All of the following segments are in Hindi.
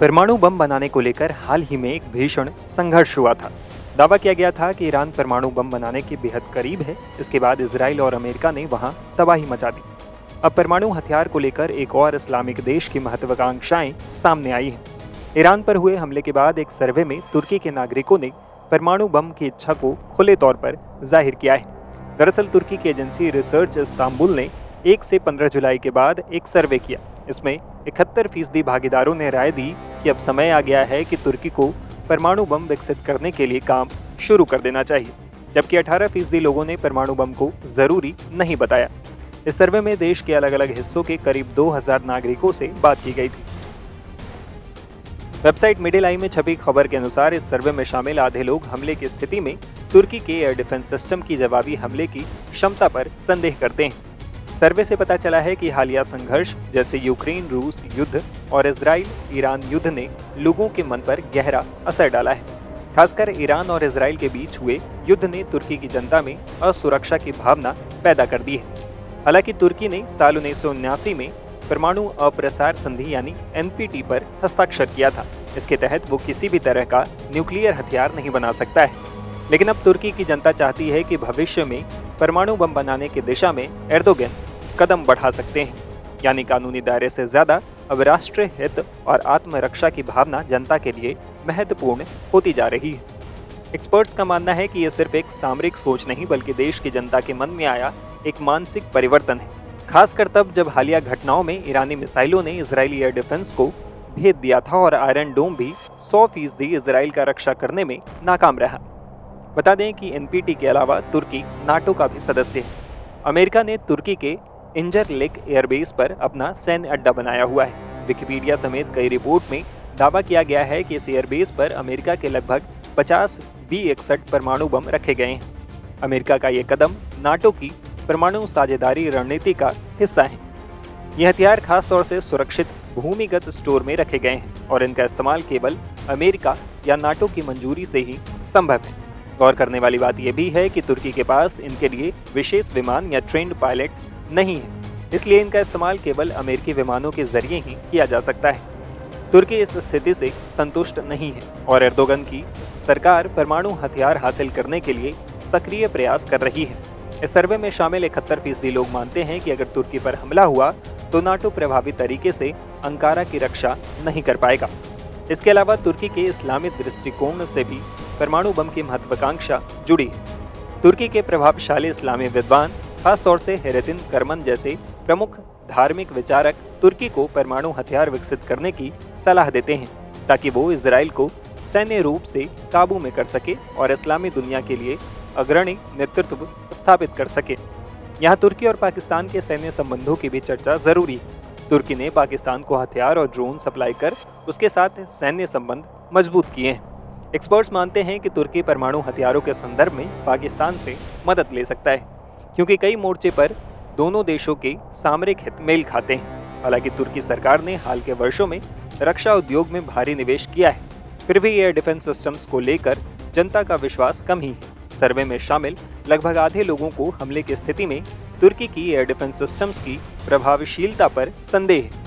परमाणु बम बनाने को लेकर हाल ही में एक भीषण संघर्ष हुआ था। दावा किया गया था कि ईरान परमाणु बम बनाने के बेहद करीब है। इसके बाद इजराइल और अमेरिका ने वहां तबाही मचा दी। अब परमाणु हथियार को लेकर एक और इस्लामिक देश की महत्वाकांक्षाएं सामने आई हैं। ईरान पर हुए हमले के बाद एक सर्वे में तुर्की के नागरिकों ने परमाणु बम की इच्छा को खुले तौर पर जाहिर किया है। दरअसल तुर्की की एजेंसी रिसर्च इस्तांबुल ने 1 से 15 जुलाई के बाद एक सर्वे किया। इसमें 71% भागीदारों ने राय दी कि अब समय आ गया है कि तुर्की को परमाणु बम विकसित करने के लिए काम शुरू कर देना चाहिए, जबकि 18% लोगों ने परमाणु बम को जरूरी नहीं बताया। इस सर्वे में देश के अलग अलग हिस्सों के करीब 2000 नागरिकों से बात की गई थी। वेबसाइट मिडिल आई में छपी खबर के अनुसार इस सर्वे में शामिल आधे लोग हमले की स्थिति में तुर्की के एयर डिफेंस सिस्टम की जवाबी हमले की क्षमता पर संदेह करते हैं। सर्वे से पता चला है कि हालिया संघर्ष जैसे यूक्रेन रूस युद्ध और इजराइल ईरान युद्ध ने लोगों के मन पर गहरा असर डाला है। खासकर ईरान और इजराइल के बीच हुए युद्ध ने तुर्की की जनता में असुरक्षा की भावना पैदा कर दी है। हालांकि तुर्की ने साल 1979 में परमाणु अप्रसार संधि यानी NPT पर हस्ताक्षर किया था। इसके तहत वो किसी भी तरह का न्यूक्लियर हथियार नहीं बना सकता है। लेकिन अब तुर्की की जनता चाहती है कि भविष्य में परमाणु बम बनाने की दिशा में एर्दोगन कदम बढ़ा सकते हैं, यानी कानूनी दायरे से ज्यादा अब राष्ट्रीय हित और आत्मरक्षा की भावना जनता के लिए महत्वपूर्ण होती जा रही है। एक्सपर्ट्स का मानना है कि यह सिर्फ एक सामरिक सोच नहीं बल्कि देश की जनता के मन में आया एक मानसिक परिवर्तन है, खासकर तब जब हालिया घटनाओं में ईरानी मिसाइलों ने इजरायली एयर डिफेंस को भेद दिया था और आयरन डोम भी 100% इजराइल का रक्षा करने में नाकाम रहा। बता दें कि NPT के अलावा तुर्की नाटो का भी सदस्य है। अमेरिका ने तुर्की के इंजरलेक एयरबेस पर अपना सैन्य अड्डा बनाया हुआ है। विकिपीडिया समेत कई रिपोर्ट में दावा किया गया है कि इस एयरबेस पर अमेरिका के लगभग 50 B-61 परमाणु बम रखे गए हैं। अमेरिका का ये कदम नाटो की परमाणु साझेदारी रणनीति का हिस्सा है। ये हथियार खास तौर से सुरक्षित भूमिगत स्टोर में रखे गए हैं और इनका इस्तेमाल केवल अमेरिका या नाटो की मंजूरी से ही संभव है। गौर करने वाली बात यह भी है कि तुर्की के पास इनके लिए विशेष विमान या ट्रेंड पायलट नहीं है, इसलिए इनका इस्तेमाल केवल अमेरिकी विमानों के जरिए ही किया जा सकता है। तुर्की इस स्थिति से संतुष्ट नहीं है और एर्दोगन की सरकार परमाणु हथियार हासिल करने के लिए सक्रिय प्रयास कर रही है। इस सर्वे में शामिल 71% लोग मानते हैं कि अगर तुर्की पर हमला हुआ तो नाटो प्रभावी तरीके से अंकारा की रक्षा नहीं कर पाएगा। इसके अलावा तुर्की के इस्लामिक दृष्टिकोण से भी परमाणु बम की महत्वाकांक्षा जुड़ी है। तुर्की के प्रभावशाली इस्लामी विद्वान खासतौर से हेरेतिन करमन जैसे प्रमुख धार्मिक विचारक तुर्की को परमाणु हथियार विकसित करने की सलाह देते हैं ताकि वो इजराइल को सैन्य रूप से काबू में कर सके और इस्लामी दुनिया के लिए अग्रणी नेतृत्व स्थापित कर सके। यहाँ तुर्की और पाकिस्तान के सैन्य संबंधों की भी चर्चा जरूरी है। तुर्की ने पाकिस्तान को हथियार और ड्रोन सप्लाई कर उसके साथ सैन्य संबंध मजबूत किए हैं। एक्सपर्ट्स मानते हैं कि तुर्की परमाणु हथियारों के संदर्भ में पाकिस्तान से मदद ले सकता है, क्योंकि कई मोर्चे पर दोनों देशों के सामरिक हित मेल खाते हैं। हालांकि तुर्की सरकार ने हाल के वर्षों में रक्षा उद्योग में भारी निवेश किया है, फिर भी एयर डिफेंस सिस्टम्स को लेकर जनता का विश्वास कम ही है। सर्वे में शामिल लगभग आधे लोगों को हमले की स्थिति में तुर्की की एयर डिफेंस सिस्टम्स की प्रभावशीलता पर संदेह है।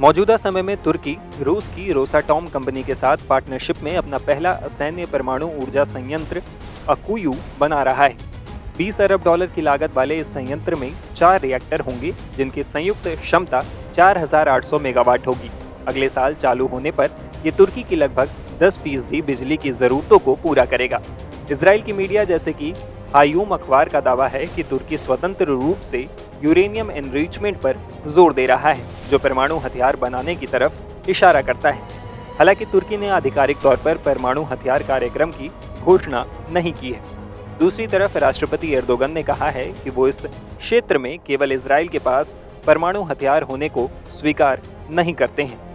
मौजूदा समय में तुर्की रूस की रोसाटॉम कंपनी के साथ पार्टनरशिप में अपना पहला सैन्य परमाणु ऊर्जा संयंत्र अकुयू बना रहा है। $20 अरब की लागत वाले इस संयंत्र में 4 रिएक्टर होंगे, जिनकी संयुक्त क्षमता 4800 मेगावाट होगी। अगले साल चालू होने पर ये तुर्की की लगभग 10% बिजली की जरूरतों को पूरा करेगा। इजराइल की मीडिया जैसे कि हायूम अखबार का दावा है कि तुर्की स्वतंत्र रूप से यूरेनियम एनरिचमेंट पर जोर दे रहा है, जो परमाणु हथियार बनाने की तरफ इशारा करता है। हालांकि तुर्की ने आधिकारिक तौर पर परमाणु हथियार कार्यक्रम की घोषणा नहीं की है। दूसरी तरफ राष्ट्रपति एर्दोगन ने कहा है कि वो इस क्षेत्र में केवल इजराइल के पास परमाणु हथियार होने को स्वीकार नहीं करते हैं।